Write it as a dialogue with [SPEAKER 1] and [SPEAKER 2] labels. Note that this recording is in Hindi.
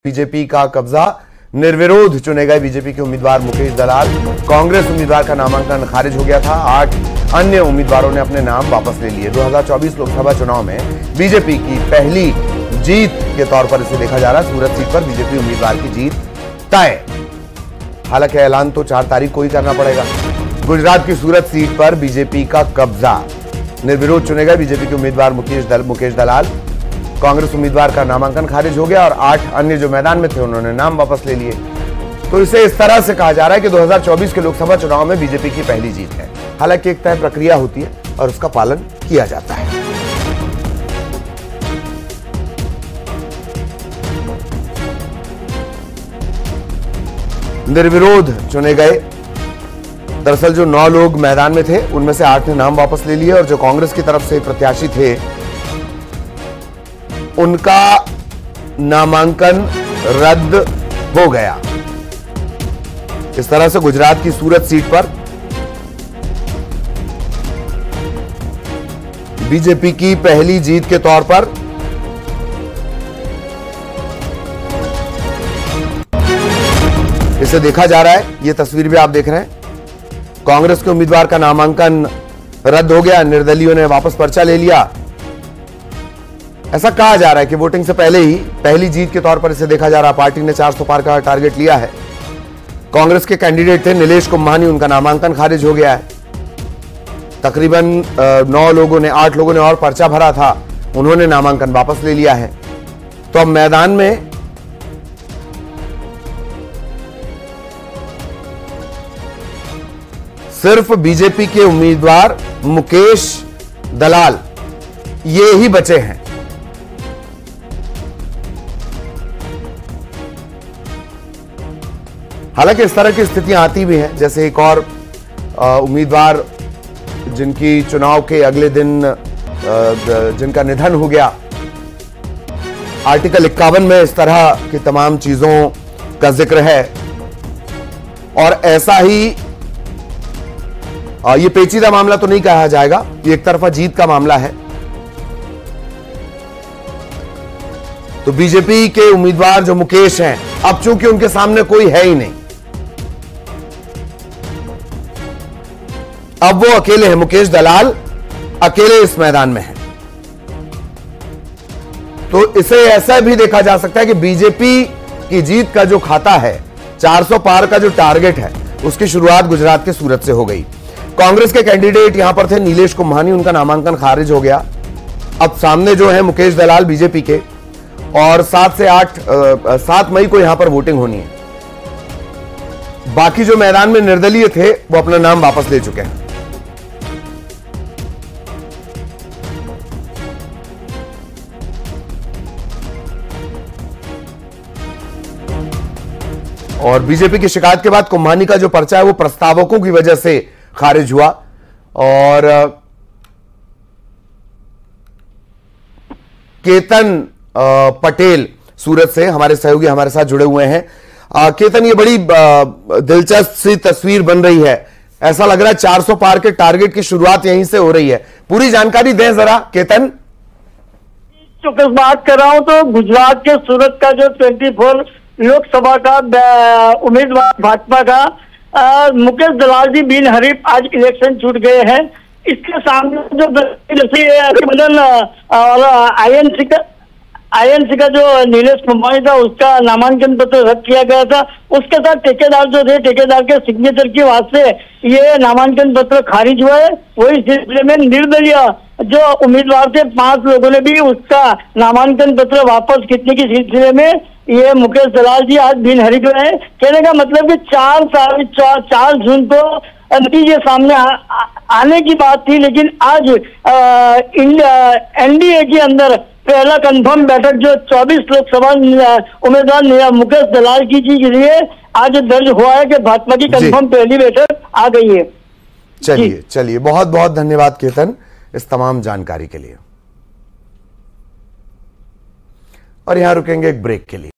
[SPEAKER 1] बीजेपी का कब्जा, निर्विरोध चुने गए बीजेपी के उम्मीदवार मुकेश दलाल। कांग्रेस उम्मीदवार का नामांकन खारिज हो गया था। 8 अन्य उम्मीदवारों ने अपने नाम वापस ले लिए। 2024 लोकसभा चुनाव में बीजेपी की पहली जीत के तौर पर इसे देखा जा रहा है। सूरत सीट पर बीजेपी उम्मीदवार की जीत तय। हालांकि ऐलान तो 4 तारीख को ही करना पड़ेगा। गुजरात की सूरत सीट पर बीजेपी का कब्जा, निर्विरोध चुने गए बीजेपी के उम्मीदवार मुकेश दलाल। कांग्रेस उम्मीदवार का नामांकन खारिज हो गया और 8 अन्य जो मैदान में थे उन्होंने नाम वापस ले लिए। तो इसे इस तरह से कहा जा रहा है कि 2024 के लोकसभा चुनाव में बीजेपी की पहली जीत है। हालांकि एक तय प्रक्रिया होती है और उसका पालन किया जाता है। निर्विरोध चुने गए। दरअसल जो 9 लोग मैदान में थे उनमें से 8 ने नाम वापस ले लिए और जो कांग्रेस की तरफ से प्रत्याशी थे उनका नामांकन रद्द हो गया। इस तरह से गुजरात की सूरत सीट पर बीजेपी की पहली जीत के तौर पर इसे देखा जा रहा है। यह तस्वीर भी आप देख रहे हैं। कांग्रेस के उम्मीदवार का नामांकन रद्द हो गया, निर्दलीयों ने वापस पर्चा ले लिया। ऐसा कहा जा रहा है कि वोटिंग से पहले ही पहली जीत के तौर पर इसे देखा जा रहा है। पार्टी ने 400 पार का टारगेट लिया है। कांग्रेस के कैंडिडेट थे नीलेश कुंभानी, उनका नामांकन खारिज हो गया है। तकरीबन 8 लोगों ने और पर्चा भरा था, उन्होंने नामांकन वापस ले लिया है। तो अब मैदान में सिर्फ बीजेपी के उम्मीदवार मुकेश दलाल ये ही बचे हैं। हालांकि इस तरह की स्थितियां आती भी हैं, जैसे एक और उम्मीदवार जिनकी चुनाव के अगले दिन जिनका निधन हो गया। आर्टिकल 51 में इस तरह की तमाम चीजों का जिक्र है और ऐसा ही ये पेचीदा मामला तो नहीं कहा जाएगा, ये एक तरफा जीत का मामला है। तो बीजेपी के उम्मीदवार जो मुकेश हैं, अब चूंकि उनके सामने कोई है ही नहीं, अब वो अकेले हैं। मुकेश दलाल अकेले इस मैदान में हैं। तो इसे ऐसा भी देखा जा सकता है कि बीजेपी की जीत का जो खाता है, 400 पार का जो टारगेट है, उसकी शुरुआत गुजरात के सूरत से हो गई। कांग्रेस के कैंडिडेट यहां पर थे नीलेश कुंभानी, उनका नामांकन खारिज हो गया। अब सामने जो है मुकेश दलाल बीजेपी के, और 7 मई को यहां पर वोटिंग होनी है। बाकी जो मैदान में निर्दलीय थे वो अपना नाम वापस ले चुके हैं। और बीजेपी की शिकायत के बाद कुंभानी का जो पर्चा है वो प्रस्तावकों की वजह से खारिज हुआ। और केतन पटेल सूरत से हमारे सहयोगी हमारे साथ जुड़े हुए हैं। केतन, ये बड़ी दिलचस्प सी तस्वीर बन रही है। ऐसा लग रहा है 400 पार के टारगेट की शुरुआत यहीं से हो रही है। पूरी जानकारी दें जरा केतन।
[SPEAKER 2] चौकस बात कर रहा हूं तो गुजरात के सूरत का जो 24 लोकसभा का उम्मीदवार भाजपा का मुकेश दलाल जी बिन हरीफ आज इलेक्शन छूट गए हैं। इसके सामने जो गठबंधन और आईएनसी का जो नीलेश कुंभानी था उसका नामांकन पत्र रद्द किया गया था। उसके साथ ठेकेदार जो थे, ठेकेदार के सिग्नेचर की वास्ते ये नामांकन पत्र खारिज हुआ है। वही सिलसिले में निर्दलीय जो उम्मीदवार थे 5 लोगों ने भी उसका नामांकन पत्र वापस खींचने के सिलसिले में ये मुकेश दलाल जी आज बिन हरीफ रहे। कहने का मतलब कि 4 जून को नतीजे सामने आने की बात थी, लेकिन आज एनडीए के अंदर पहला कंफर्म बैठक जो 24 लोकसभा उम्मीदवार मुकेश दलाल की के लिए आज दर्ज हुआ है कि भाजपा की कंफर्म पहली बैठक आ गई है।
[SPEAKER 1] चलिए बहुत बहुत धन्यवाद केतन इस तमाम जानकारी के लिए। और यहां रुकेंगे एक ब्रेक के लिए।